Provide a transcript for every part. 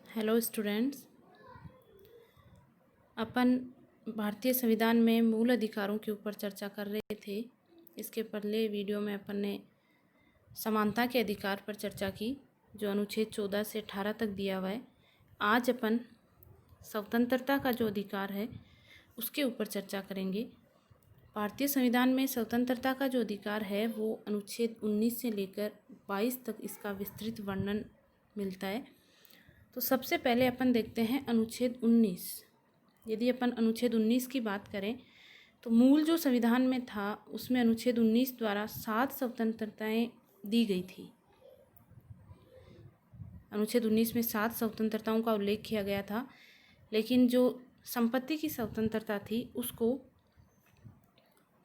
Hello students. अपन भारतीय संविधान में मूल अधिकारों के ऊपर चर्चा कर रहे थे। इसके पहले वीडियो में अपन ने समानता के अधिकार पर चर्चा की, जो अनुच्छेद 14 से 18 तक दिया हुआ है। आज अपन स्वतंत्रता का जो अधिकार है उसके ऊपर चर्चा करेंगे। भारतीय संविधान में स्वतंत्रता का जो अधिकार है वो अनुच्छेद 19 से लेकर 22 तक इसका विस्तृत वर्णन मिलता है। तो सबसे पहले अपन देखते हैं अनुच्छेद 19। यदि अपन अनुच्छेद 19 की बात करें तो मूल जो संविधान में था उसमें अनुच्छेद 19 द्वारा 7 स्वतंत्रताएं दी गई थी। अनुच्छेद 19 में 7 स्वतंत्रताओं का उल्लेख किया गया था, लेकिन जो संपत्ति की स्वतंत्रता थी उसको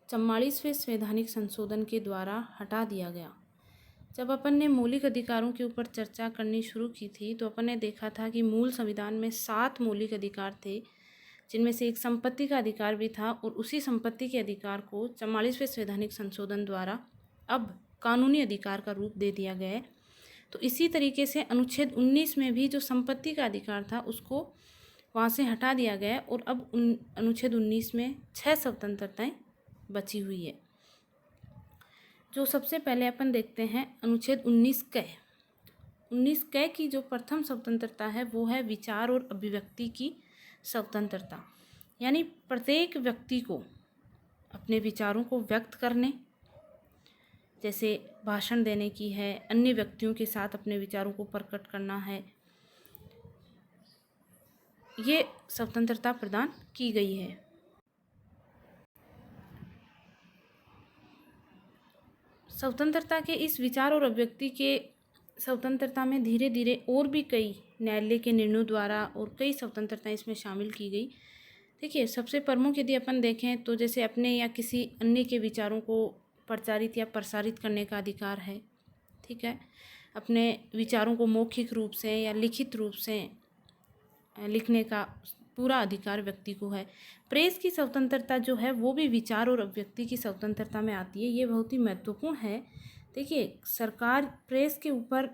44वें संवैधानिक संशोधन के द्वारा हटा दिया गया। जब अपन ने मौलिक अधिकारों के ऊपर चर्चा करनी शुरू की थी तो अपन ने देखा था कि मूल संविधान में 7 मौलिक अधिकार थे, जिनमें से एक संपत्ति का अधिकार भी था, और उसी संपत्ति के अधिकार को 44वें संवैधानिक संशोधन द्वारा अब कानूनी अधिकार का रूप दे दिया गया है। तो इसी तरीके से अनुच्छेद 19 में भी जो संपत्ति का अधिकार था उसको वहाँ से हटा दिया गया है, और अब अनुच्छेद 19 में 6 स्वतंत्रताएं बची हुई है। जो सबसे पहले अपन देखते हैं अनुच्छेद 19 क की जो प्रथम स्वतंत्रता है वो है विचार और अभिव्यक्ति की स्वतंत्रता। यानी प्रत्येक व्यक्ति को अपने विचारों को व्यक्त करने, जैसे भाषण देने की है, अन्य व्यक्तियों के साथ अपने विचारों को प्रकट करना है, ये स्वतंत्रता प्रदान की गई है। स्वतंत्रता के इस विचार और अभिव्यक्ति के स्वतंत्रता में धीरे धीरे और भी कई न्यायालय के निर्णयों द्वारा और कई स्वतंत्रताएं इसमें शामिल की गई। देखिए, सबसे प्रमुख यदि अपन देखें तो जैसे अपने या किसी अन्य के विचारों को प्रचारित या प्रसारित करने का अधिकार है। ठीक है, अपने विचारों को मौखिक रूप से या लिखित रूप से लिखने का पूरा अधिकार व्यक्ति को है। प्रेस की स्वतंत्रता जो है वो भी विचार और अभिव्यक्ति की स्वतंत्रता में आती है। ये बहुत ही महत्वपूर्ण है। देखिए, सरकार प्रेस के ऊपर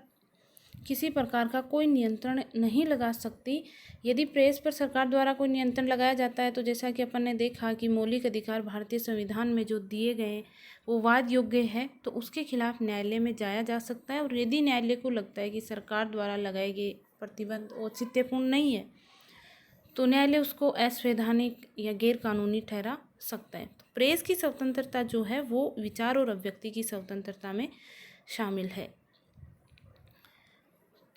किसी प्रकार का कोई नियंत्रण नहीं लगा सकती। यदि प्रेस पर सरकार द्वारा कोई नियंत्रण लगाया जाता है तो जैसा कि अपन ने देखा कि मौलिक अधिकार भारतीय संविधान में जो दिए गए वो वाद योग्य है, तो उसके खिलाफ न्यायालय में जाया जा सकता है। और यदि न्यायालय को लगता है कि सरकार द्वारा लगाए गए प्रतिबंध औचित्यपूर्ण नहीं है तो न्यायालय उसको असंवैधानिक या गैर कानूनी ठहरा सकता है। तो प्रेस की स्वतंत्रता जो है वो विचार और अभिव्यक्ति की स्वतंत्रता में शामिल है।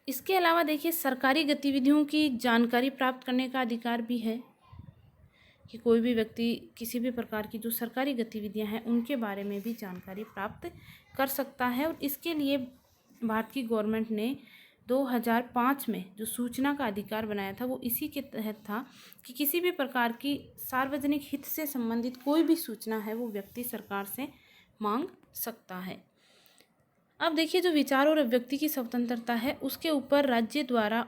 इसके अलावा देखिए, सरकारी गतिविधियों की जानकारी प्राप्त करने का अधिकार भी है कि कोई भी व्यक्ति किसी भी प्रकार की जो सरकारी गतिविधियां हैं उनके बारे में भी जानकारी प्राप्त कर सकता है। और इसके लिए भारत की गवर्नमेंट ने 2005 में जो सूचना का अधिकार बनाया था वो इसी के तहत था कि किसी भी प्रकार की सार्वजनिक हित से संबंधित कोई भी सूचना है वो व्यक्ति सरकार से मांग सकता है। अब देखिए, जो विचार और अभिव्यक्ति की स्वतंत्रता है उसके ऊपर राज्य द्वारा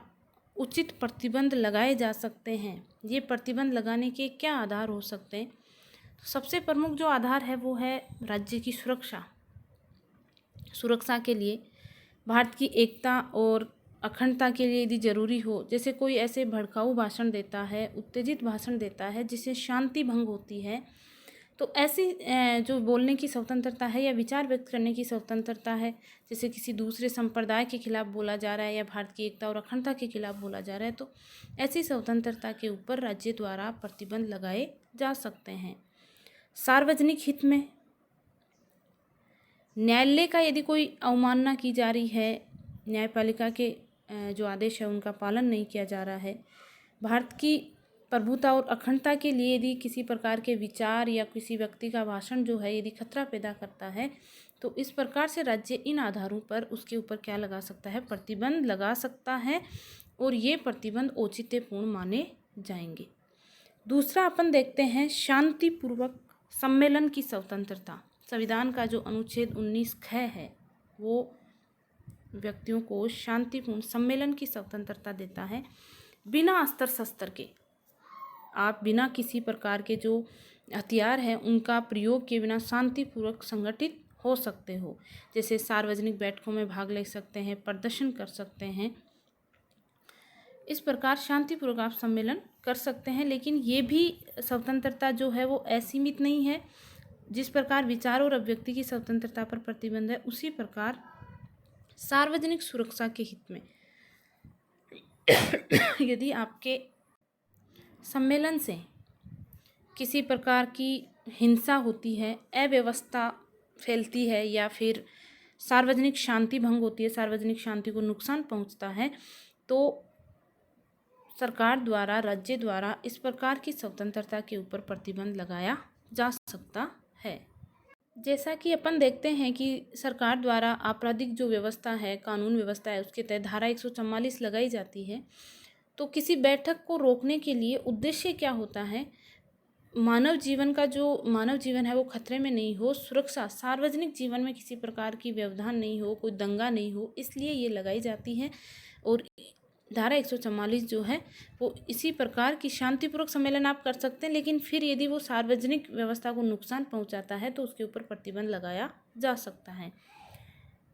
उचित प्रतिबंध लगाए जा सकते हैं। ये प्रतिबंध लगाने के क्या आधार हो सकते हैं? तो सबसे प्रमुख जो आधार है वो है राज्य की सुरक्षा के लिए, भारत की एकता और अखंडता के लिए यदि जरूरी हो, जैसे कोई ऐसे भड़काऊ भाषण देता है, उत्तेजित भाषण देता है जिससे शांति भंग होती है, तो ऐसी जो बोलने की स्वतंत्रता है या विचार व्यक्त करने की स्वतंत्रता है, जैसे किसी दूसरे संप्रदाय के खिलाफ बोला जा रहा है या भारत की एकता और अखंडता के खिलाफ बोला जा रहा है, तो ऐसी स्वतंत्रता के ऊपर राज्य द्वारा प्रतिबंध लगाए जा सकते हैं। सार्वजनिक हित में न्यायालय का यदि कोई अवमानना की जा रही है, न्यायपालिका के जो आदेश है उनका पालन नहीं किया जा रहा है, भारत की प्रभुता और अखंडता के लिए यदि किसी प्रकार के विचार या किसी व्यक्ति का भाषण जो है यदि खतरा पैदा करता है, तो इस प्रकार से राज्य इन आधारों पर उसके ऊपर क्या लगा सकता है? प्रतिबंध लगा सकता है, और ये प्रतिबंध औचित्यपूर्ण माने जाएंगे। दूसरा अपन देखते हैं शांतिपूर्वक सम्मेलन की स्वतंत्रता। संविधान का जो अनुच्छेद 19 ख है वो व्यक्तियों को शांतिपूर्ण सम्मेलन की स्वतंत्रता देता है। बिना अस्त्र शस्त्र के आप बिना किसी प्रकार के जो हथियार हैं उनका प्रयोग किए बिना शांतिपूर्वक संगठित हो सकते हो, जैसे सार्वजनिक बैठकों में भाग ले सकते हैं, प्रदर्शन कर सकते हैं। इस प्रकार शांतिपूर्वक आप सम्मेलन कर सकते हैं। लेकिन ये भी स्वतंत्रता जो है वो असीमित नहीं है। जिस प्रकार विचार और अभिव्यक्ति की स्वतंत्रता पर प्रतिबंध है, उसी प्रकार सार्वजनिक सुरक्षा के हित में यदि आपके सम्मेलन से किसी प्रकार की हिंसा होती है, अव्यवस्था फैलती है या फिर सार्वजनिक शांति भंग होती है, सार्वजनिक शांति को नुकसान पहुंचता है, तो सरकार द्वारा, राज्य द्वारा इस प्रकार की स्वतंत्रता के ऊपर प्रतिबंध लगाया जा सकता है। जैसा कि अपन देखते हैं कि सरकार द्वारा आपराधिक जो व्यवस्था है, कानून व्यवस्था है, उसके तहत धारा 144 लगाई जाती है। तो किसी बैठक को रोकने के लिए उद्देश्य क्या होता है? मानव जीवन है वो खतरे में नहीं हो, सुरक्षा, सार्वजनिक जीवन में किसी प्रकार की व्यवधान नहीं हो, कोई दंगा नहीं हो, इसलिए ये लगाई जाती है। और धारा 144 जो है वो इसी प्रकार की शांतिपूर्वक सम्मेलन आप कर सकते हैं, लेकिन फिर यदि वो सार्वजनिक व्यवस्था को नुकसान पहुंचाता है तो उसके ऊपर प्रतिबंध लगाया जा सकता है।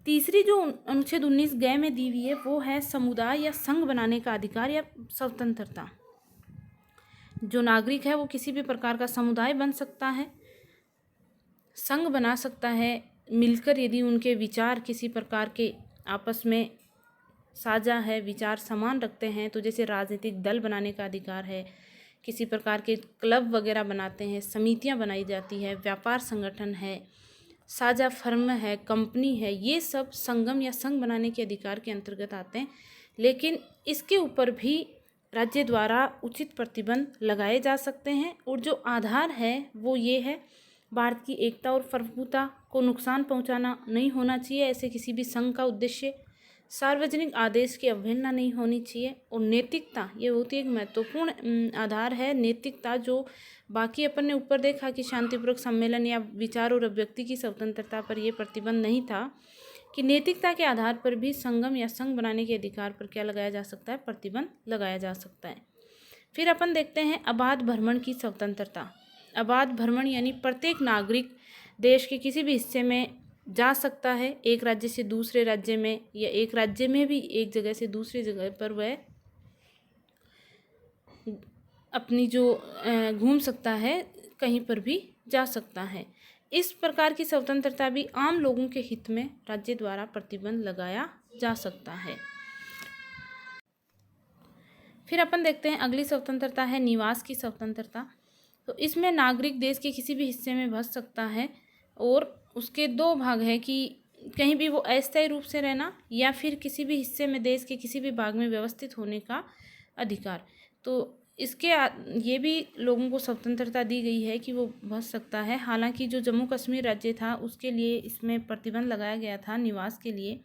तीसरी जो अनुच्छेद 19 ग में दी हुई है वो है समुदाय या संघ बनाने का अधिकार या स्वतंत्रता। जो नागरिक है वो किसी भी प्रकार का समुदाय बन सकता है, संघ बना सकता है, मिलकर यदि उनके विचार किसी प्रकार के आपस में साझा है, विचार समान रखते हैं, तो जैसे राजनीतिक दल बनाने का अधिकार है, किसी प्रकार के क्लब वगैरह बनाते हैं, समितियां बनाई जाती है, व्यापार संगठन है, साझा फर्म है, कंपनी है, ये सब संगम या संघ बनाने के अधिकार के अंतर्गत आते हैं। लेकिन इसके ऊपर भी राज्य द्वारा उचित प्रतिबंध लगाए जा सकते हैं। और जो आधार है वो ये है, भारत की एकता और प्रभुता को नुकसान पहुंचाना नहीं होना चाहिए, ऐसे किसी भी संघ का उद्देश्य, सार्वजनिक आदेश की अवहेलना नहीं होनी चाहिए, और नैतिकता ये बहुत ही एक महत्वपूर्ण आधार है। नैतिकता जो बाकी अपन ने ऊपर देखा कि शांतिपूर्वक सम्मेलन या विचार और अभिव्यक्ति की स्वतंत्रता पर यह प्रतिबंध नहीं था, कि नैतिकता के आधार पर भी संगम या संघ बनाने के अधिकार पर क्या लगाया जा सकता है? प्रतिबंध लगाया जा सकता है। फिर अपन देखते हैं अबाध भ्रमण की स्वतंत्रता। अबाध भ्रमण यानी प्रत्येक नागरिक देश के किसी भी हिस्से में जा सकता है, एक राज्य से दूसरे राज्य में, या एक राज्य में भी एक जगह से दूसरी जगह पर वह अपनी जो घूम सकता है, कहीं पर भी जा सकता है। इस प्रकार की स्वतंत्रता भी आम लोगों के हित में राज्य द्वारा प्रतिबंध लगाया जा सकता है। फिर अपन देखते हैं अगली स्वतंत्रता है निवास की स्वतंत्रता। तो इसमें नागरिक देश के किसी भी हिस्से में बस सकता है, और उसके दो भाग है कि कहीं भी वो अस्थायी रूप से रहना, या फिर किसी भी हिस्से में देश के किसी भी भाग में व्यवस्थित होने का अधिकार। तो इसके ये भी लोगों को स्वतंत्रता दी गई है कि वो बस सकता है। हालांकि जो जम्मू कश्मीर राज्य था उसके लिए इसमें प्रतिबंध लगाया गया था निवास के लिए,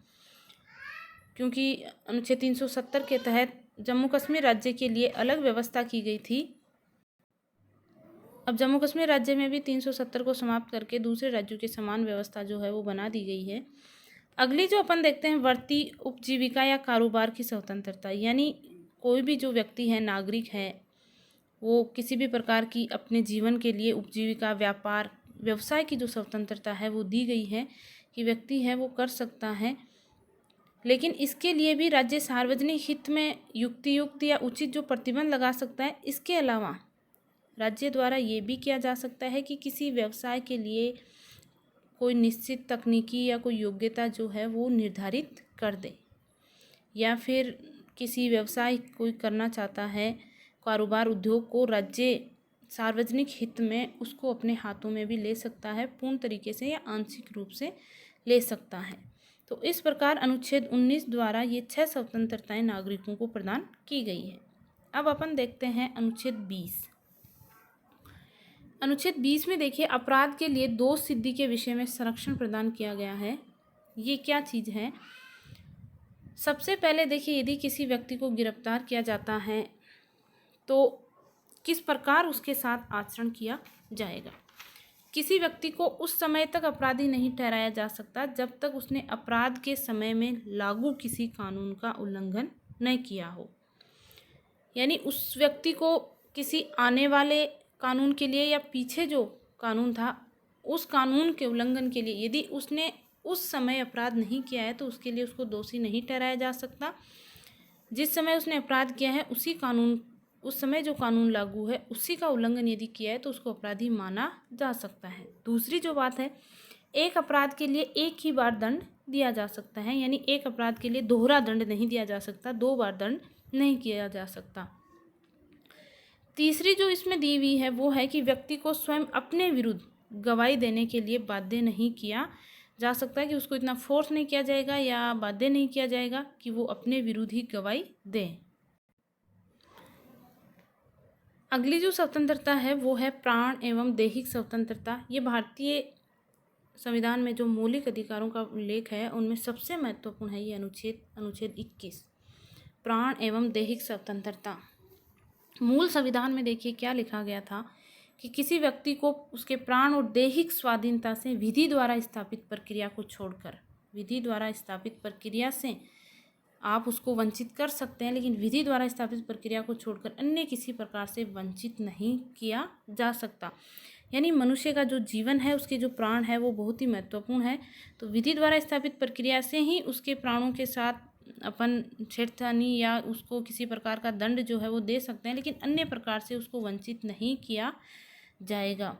क्योंकि अनुच्छेद 370 के तहत जम्मू कश्मीर राज्य के लिए अलग व्यवस्था की गई थी। अब जम्मू कश्मीर राज्य में भी 370 को समाप्त करके दूसरे राज्यों की समान व्यवस्था जो है वो बना दी गई है। अगली जो अपन देखते हैं वृत्ति, उपजीविका या कारोबार की स्वतंत्रता, यानी कोई भी जो व्यक्ति है, नागरिक है, वो किसी भी प्रकार की अपने जीवन के लिए उपजीविका, व्यापार, व्यवसाय की जो स्वतंत्रता है वो दी गई है कि व्यक्ति है वो कर सकता है। लेकिन इसके लिए भी राज्य सार्वजनिक हित में युक्त या उचित जो प्रतिबंध लगा सकता है। इसके अलावा राज्य द्वारा ये भी किया जा सकता है कि किसी व्यवसाय के लिए कोई निश्चित तकनीकी या कोई योग्यता जो है वो निर्धारित कर दे, या फिर किसी व्यवसाय कोई करना चाहता है, कारोबार उद्योग को राज्य सार्वजनिक हित में उसको अपने हाथों में भी ले सकता है, पूर्ण तरीके से या आंशिक रूप से ले सकता है। तो इस प्रकार अनुच्छेद 19 द्वारा ये 6 स्वतंत्रताएं नागरिकों को प्रदान की गई है। अब अपन देखते हैं अनुच्छेद 20। अनुच्छेद 20 में देखिए अपराध के लिए दोष सिद्धि के विषय में संरक्षण प्रदान किया गया है। ये क्या चीज़ है? सबसे पहले देखिए, यदि किसी व्यक्ति को गिरफ्तार किया जाता है तो किस प्रकार उसके साथ आचरण किया जाएगा। किसी व्यक्ति को उस समय तक अपराधी नहीं ठहराया जा सकता जब तक उसने अपराध के समय में लागू किसी कानून का उल्लंघन नहीं किया हो। यानी उस व्यक्ति को किसी आने वाले कानून के लिए या पीछे जो कानून था उस कानून के उल्लंघन के लिए यदि उसने उस समय अपराध नहीं किया है तो उसके लिए उसको दोषी नहीं ठहराया जा सकता। जिस समय उसने अपराध किया है उस समय जो कानून लागू है उसी का उल्लंघन यदि किया है तो उसको अपराधी माना जा सकता है। दूसरी जो बात है, एक अपराध के लिए एक ही बार दंड दिया जा सकता है, यानी एक अपराध के लिए दोहरा दंड नहीं दिया जा सकता, 2 बार दंड नहीं किया जा सकता। तीसरी जो इसमें दी हुई है वो है कि व्यक्ति को स्वयं अपने विरुद्ध गवाही देने के लिए बाध्य नहीं किया जा सकता है, कि उसको इतना फोर्स नहीं किया जाएगा या बाध्य नहीं किया जाएगा कि वो अपने विरुद्ध ही गवाही दे। अगली जो स्वतंत्रता है वो है प्राण एवं दैहिक स्वतंत्रता। ये भारतीय संविधान में जो मौलिक अधिकारों का उल्लेख है उनमें सबसे महत्वपूर्ण है ये अनुच्छेद 21, प्राण एवं दैहिक स्वतंत्रता। मूल संविधान में देखिए क्या लिखा गया था कि किसी व्यक्ति को उसके प्राण और दैहिक स्वाधीनता से विधि द्वारा स्थापित प्रक्रिया को छोड़कर, विधि द्वारा स्थापित प्रक्रिया से आप उसको वंचित कर सकते हैं, लेकिन विधि द्वारा स्थापित प्रक्रिया को छोड़कर अन्य किसी प्रकार से वंचित नहीं किया जा सकता। यानी मनुष्य का जो जीवन है, उसके जो प्राण है वो बहुत ही महत्वपूर्ण है। तो विधि द्वारा स्थापित प्रक्रिया से ही उसके प्राणों के साथ अपन छेड़छानी या उसको किसी प्रकार का दंड जो है वो दे सकते हैं, लेकिन अन्य प्रकार से उसको वंचित नहीं किया जाएगा।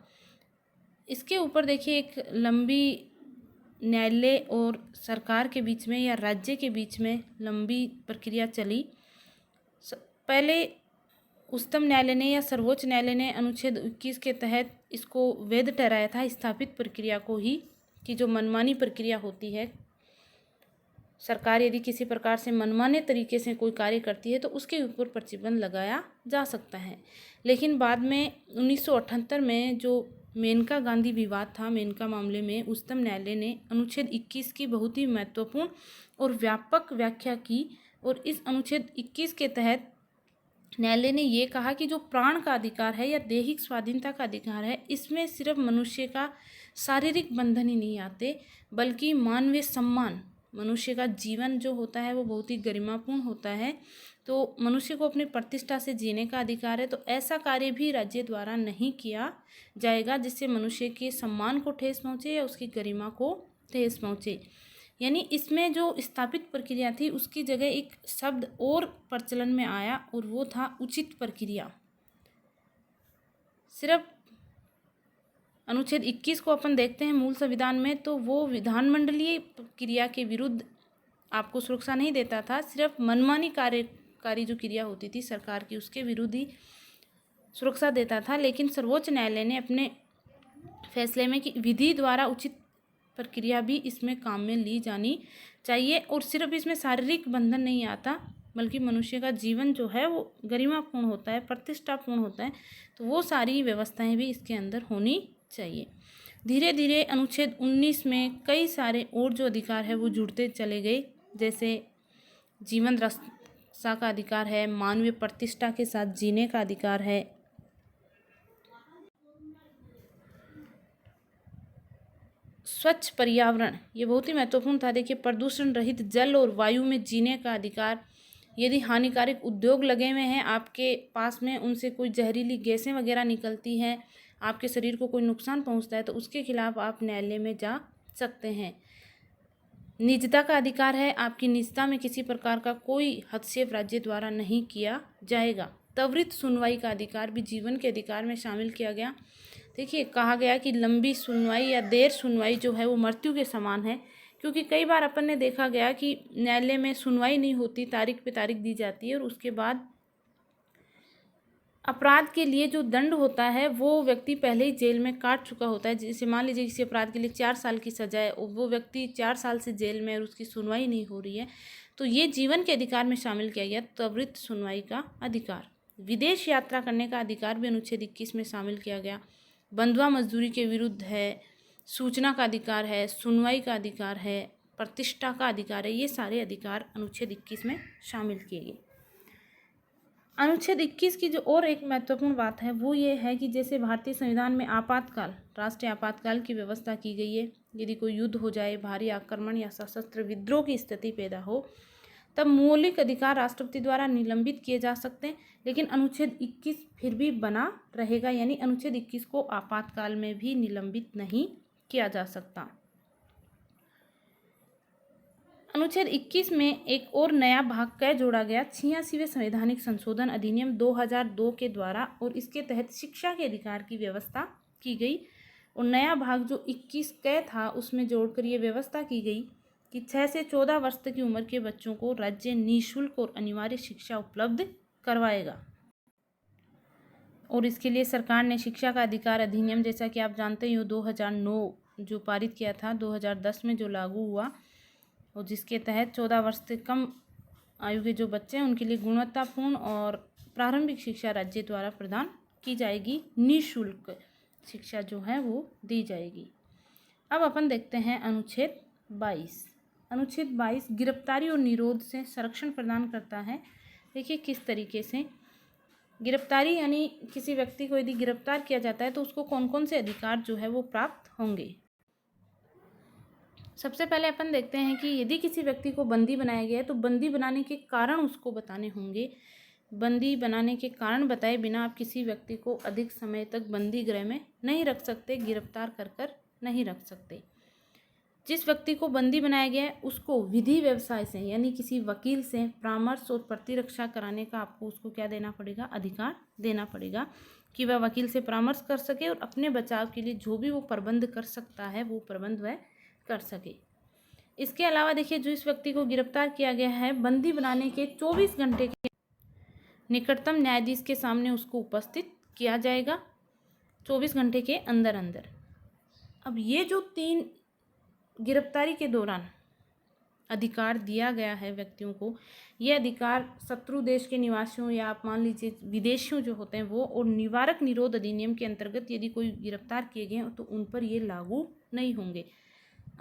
इसके ऊपर देखिए एक लंबी न्यायालय और सरकार के बीच में या राज्य के बीच में लंबी प्रक्रिया चली। पहले उच्चतम न्यायालय ने या सर्वोच्च न्यायालय ने अनुच्छेद 21 के तहत इसको वैध ठहराया था, स्थापित प्रक्रिया को ही, कि जो मनमानी प्रक्रिया होती है, सरकार यदि किसी प्रकार से मनमाने तरीके से कोई कार्य करती है तो उसके ऊपर प्रतिबंध लगाया जा सकता है। लेकिन बाद में 1978 में जो मेनका गांधी विवाद था, मेनका मामले में उच्चतम न्यायालय ने अनुच्छेद 21 की बहुत ही महत्वपूर्ण और व्यापक व्याख्या की, और इस अनुच्छेद 21 के तहत न्यायालय ने ये कहा कि जो प्राण का अधिकार है या दैहिक स्वाधीनता का अधिकार है, इसमें सिर्फ मनुष्य का शारीरिक बंधन ही नहीं आते, बल्कि मानवीय सम्मान, मनुष्य का जीवन जो होता है वो बहुत ही गरिमापूर्ण होता है। तो मनुष्य को अपनी प्रतिष्ठा से जीने का अधिकार है। तो ऐसा कार्य भी राज्य द्वारा नहीं किया जाएगा जिससे मनुष्य के सम्मान को ठेस पहुँचे या उसकी गरिमा को ठेस पहुँचे। यानी इसमें जो स्थापित प्रक्रिया थी उसकी जगह एक शब्द और प्रचलन में आया और वो था उचित प्रक्रिया। सिर्फ अनुच्छेद 21 को अपन देखते हैं मूल संविधान में, तो वो विधानमंडलीय क्रिया के विरुद्ध आपको सुरक्षा नहीं देता था, सिर्फ मनमानी कार्यकारी जो क्रिया होती थी सरकार की उसके विरुद्ध ही सुरक्षा देता था। लेकिन सर्वोच्च न्यायालय ने अपने फैसले में कि विधि द्वारा उचित प्रक्रिया भी इसमें काम में ली जानी चाहिए, और सिर्फ इसमें शारीरिक बंधन नहीं आता बल्कि मनुष्य का जीवन जो है वो गरिमापूर्ण होता है, प्रतिष्ठापूर्ण होता है। तो वो सारी व्यवस्थाएं भी इसके अंदर होनी चाहिए। धीरे धीरे अनुच्छेद 19 में कई सारे और जो अधिकार है वो जुड़ते चले गए, जैसे जीवन रक्षा का अधिकार है, मानवीय प्रतिष्ठा के साथ जीने का अधिकार है, स्वच्छ पर्यावरण, ये बहुत ही महत्वपूर्ण था। देखिए प्रदूषण रहित जल और वायु में जीने का अधिकार, यदि हानिकारक उद्योग लगे हुए हैं आपके पास में, उनसे कोई जहरीली गैसें वगैरह निकलती हैं, आपके शरीर को कोई नुकसान पहुंचता है तो उसके खिलाफ आप न्यायालय में जा सकते हैं। निजता का अधिकार है, आपकी निजता में किसी प्रकार का कोई हस्तक्षेप राज्य द्वारा नहीं किया जाएगा। त्वरित सुनवाई का अधिकार भी जीवन के अधिकार में शामिल किया गया। देखिए कहा गया कि लंबी सुनवाई या देर सुनवाई जो है वो मृत्यु के समान है, क्योंकि कई बार अपन ने देखा गया कि न्यायालय में सुनवाई नहीं होती, तारीख पे तारीख दी जाती है और उसके बाद अपराध के लिए जो दंड होता है वो व्यक्ति पहले ही जेल में काट चुका होता है। जैसे मान लीजिए किसी अपराध के लिए 4 साल की सजा है और वो व्यक्ति 4 साल से जेल में और उसकी सुनवाई नहीं हो रही है, तो ये जीवन के अधिकार में शामिल किया गया त्वरित सुनवाई का अधिकार। विदेश यात्रा करने का अधिकार भी अनुच्छेद 21 में शामिल किया गया। बंधुआ मजदूरी के विरुद्ध है, सूचना का अधिकार है, सुनवाई का अधिकार है, प्रतिष्ठा का अधिकार है, ये सारे अधिकार अनुच्छेद 21 में शामिल किए गए। अनुच्छेद 21 की जो और एक महत्वपूर्ण बात है वो ये है कि जैसे भारतीय संविधान में आपातकाल, राष्ट्रीय आपातकाल की व्यवस्था की गई है। यदि कोई युद्ध हो जाए, भारी आक्रमण या सशस्त्र विद्रोह की स्थिति पैदा हो, तब मौलिक अधिकार राष्ट्रपति द्वारा निलंबित किए जा सकते हैं, लेकिन अनुच्छेद 21 फिर भी बना रहेगा, यानी अनुच्छेद 21 को आपातकाल में भी निलंबित नहीं किया जा सकता। अनुच्छेद 21 में एक और नया भाग क जोड़ा गया 86वें संवैधानिक संशोधन अधिनियम 2002 के द्वारा, और इसके तहत शिक्षा के अधिकार की व्यवस्था की गई। और नया भाग जो 21 क था उसमें जोड़कर ये व्यवस्था की गई कि 6 से 14 वर्ष तक की उम्र के बच्चों को राज्य निःशुल्क और अनिवार्य शिक्षा उपलब्ध करवाएगा। और इसके लिए सरकार ने शिक्षा का अधिकार अधिनियम, जैसा कि आप जानते ही हो, 2009 जो पारित किया था, 2010 में जो लागू हुआ, और जिसके तहत 14 वर्ष से कम आयु के जो बच्चे हैं उनके लिए गुणवत्तापूर्ण और प्रारंभिक शिक्षा राज्य द्वारा प्रदान की जाएगी, निःशुल्क शिक्षा जो है वो दी जाएगी। अब अपन देखते हैं अनुच्छेद 22। अनुच्छेद 22 गिरफ्तारी और निरोध से संरक्षण प्रदान करता है। देखिए किस तरीके से गिरफ्तारी, यानी किसी व्यक्ति को यदि गिरफ्तार किया जाता है तो उसको कौन कौन से अधिकार जो है वो प्राप्त होंगे। सबसे पहले अपन देखते हैं कि यदि किसी व्यक्ति को बंदी बनाया गया है तो बंदी बनाने के कारण उसको बताने होंगे। बंदी बनाने के कारण बताए बिना आप किसी व्यक्ति को अधिक समय तक बंदी गृह में नहीं रख सकते, गिरफ्तार कर नहीं रख सकते। जिस व्यक्ति को बंदी बनाया गया है उसको विधि व्यवसाय से, यानी किसी वकील से परामर्श और प्रतिरक्षा कराने का आपको उसको क्या देना पड़ेगा, अधिकार देना पड़ेगा, कि वह वकील से परामर्श कर सके और अपने बचाव के लिए जो भी वो प्रबंध कर सकता है वो प्रबंध वह कर सके। इसके अलावा देखिए, जो इस व्यक्ति को गिरफ्तार किया गया है, बंदी बनाने के 24 घंटे के निकटतम न्यायाधीश के सामने उसको उपस्थित किया जाएगा, 24 घंटे के अंदर अंदर। अब ये जो 3 गिरफ्तारी के दौरान अधिकार दिया गया है व्यक्तियों को, ये अधिकार शत्रु देश के निवासियों या आप मान लीजिए विदेशियों जो होते हैं वो, और निवारक निरोध अधिनियम के अंतर्गत यदि कोई गिरफ्तार किए गए तो उन पर ये लागू नहीं होंगे।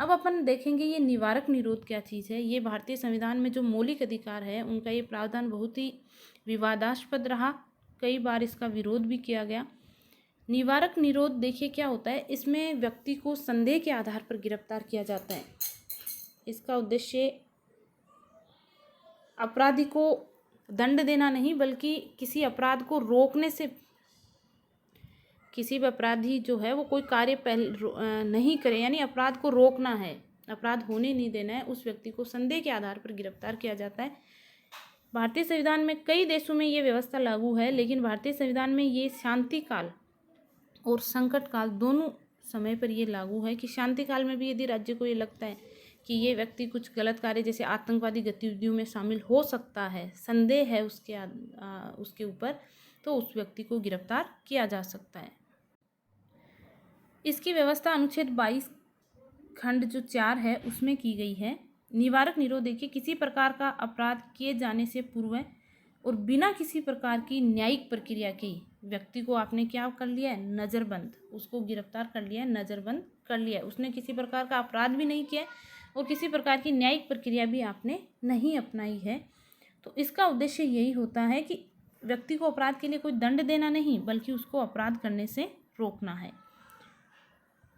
अब अपन देखेंगे ये निवारक निरोध क्या चीज़ है। ये भारतीय संविधान में जो मौलिक अधिकार है उनका ये प्रावधान बहुत ही विवादास्पद रहा, कई बार इसका विरोध भी किया गया। निवारक निरोध देखिए क्या होता है, इसमें व्यक्ति को संदेह के आधार पर गिरफ्तार किया जाता है। इसका उद्देश्य अपराधी को दंड देना नहीं, बल्कि किसी अपराध को रोकने से, किसी भी अपराधी जो है वो कोई कार्य नहीं करे, यानी अपराध को रोकना है, अपराध होने नहीं देना है, उस व्यक्ति को संदेह के आधार पर गिरफ्तार किया जाता है। भारतीय संविधान में कई देशों में ये व्यवस्था लागू है, लेकिन भारतीय संविधान में ये शांति काल और संकट काल दोनों समय पर ये लागू है, कि शांति काल में भी यदि राज्य को ये लगता है कि ये व्यक्ति कुछ गलत कार्य जैसे आतंकवादी गतिविधियों में शामिल हो सकता है, संदेह है उसके ऊपर, तो उस व्यक्ति को गिरफ्तार किया जा सकता है। इसकी व्यवस्था अनुच्छेद 22 खंड जो 4 है उसमें की गई है। निवारक निरोध देखिए, किसी प्रकार का अपराध किए जाने से पूर्व और बिना किसी प्रकार की न्यायिक प्रक्रिया की व्यक्ति को आपने क्या कर लिया है, नज़रबंद, उसको गिरफ्तार कर लिया है, नज़रबंद कर लिया है। उसने किसी प्रकार का अपराध भी नहीं किया और किसी प्रकार की न्यायिक प्रक्रिया भी आपने नहीं अपनाई है। तो इसका उद्देश्य यही होता है कि व्यक्ति को अपराध के लिए कोई दंड देना नहीं, बल्कि उसको अपराध करने से रोकना है।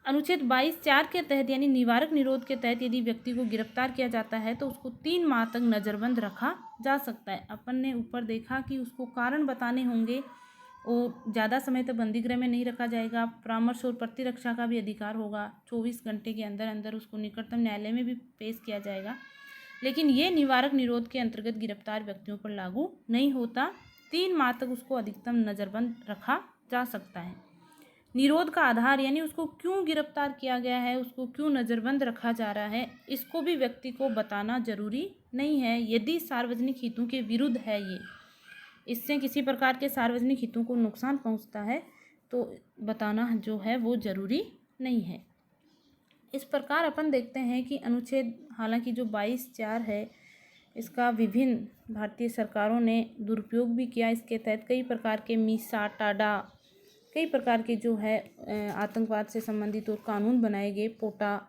अनुच्छेद 22(4) के तहत, यानी निवारक निरोध के तहत, यदि व्यक्ति को गिरफ्तार किया जाता है तो उसको 3 माह तक नज़रबंद रखा जा सकता है। अपन ने ऊपर देखा कि उसको कारण बताने होंगे और ज़्यादा समय तक बंदी गृह में नहीं रखा जाएगा। परामर्श और प्रतिरक्षा का भी अधिकार होगा, 24 घंटे के अंदर अंदर उसको निकटतम न्यायालय में भी पेश किया जाएगा। लेकिन ये निवारक निरोध के अंतर्गत गिरफ्तार व्यक्तियों पर लागू नहीं होता। 3 माह तक उसको अधिकतम नज़रबंद रखा जा सकता है। निरोध का आधार, यानी उसको क्यों गिरफ्तार किया गया है, उसको क्यों नज़रबंद रखा जा रहा है, इसको भी व्यक्ति को बताना जरूरी नहीं है। यदि सार्वजनिक हितों के विरुद्ध है, ये इससे किसी प्रकार के सार्वजनिक हितों को नुकसान पहुंचता है, तो बताना जो है वो ज़रूरी नहीं है। इस प्रकार अपन देखते हैं कि अनुच्छेद, हालांकि जो 22(4) है, इसका विभिन्न भारतीय सरकारों ने दुरुपयोग भी किया। इसके तहत कई प्रकार के मीसा, टाडा, कई प्रकार के जो है आतंकवाद से संबंधित और कानून बनाए गए, पोटा,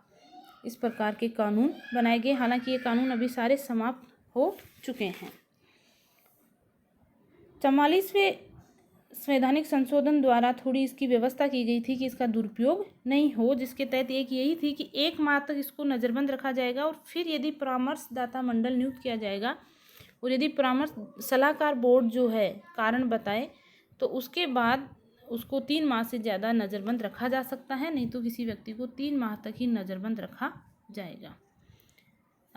इस प्रकार के कानून बनाए गए। हालांकि ये कानून अभी सारे समाप्त हो चुके हैं। 44वें संवैधानिक संशोधन द्वारा थोड़ी इसकी व्यवस्था की गई थी कि इसका दुरुपयोग नहीं हो, जिसके तहत एक यही थी कि 1 माह तक इसको नज़रबंद रखा जाएगा और फिर यदि परामर्शदाता मंडल नियुक्त किया जाएगा और यदि परामर्श सलाहकार बोर्ड जो है कारण बताए तो उसके बाद उसको 3 माह से ज़्यादा नज़रबंद रखा जा सकता है, नहीं तो किसी व्यक्ति को 3 माह तक ही नज़रबंद रखा जाएगा।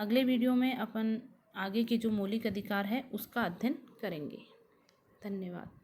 अगले वीडियो में अपन आगे के जो मौलिक अधिकार है उसका अध्ययन करेंगे। धन्यवाद।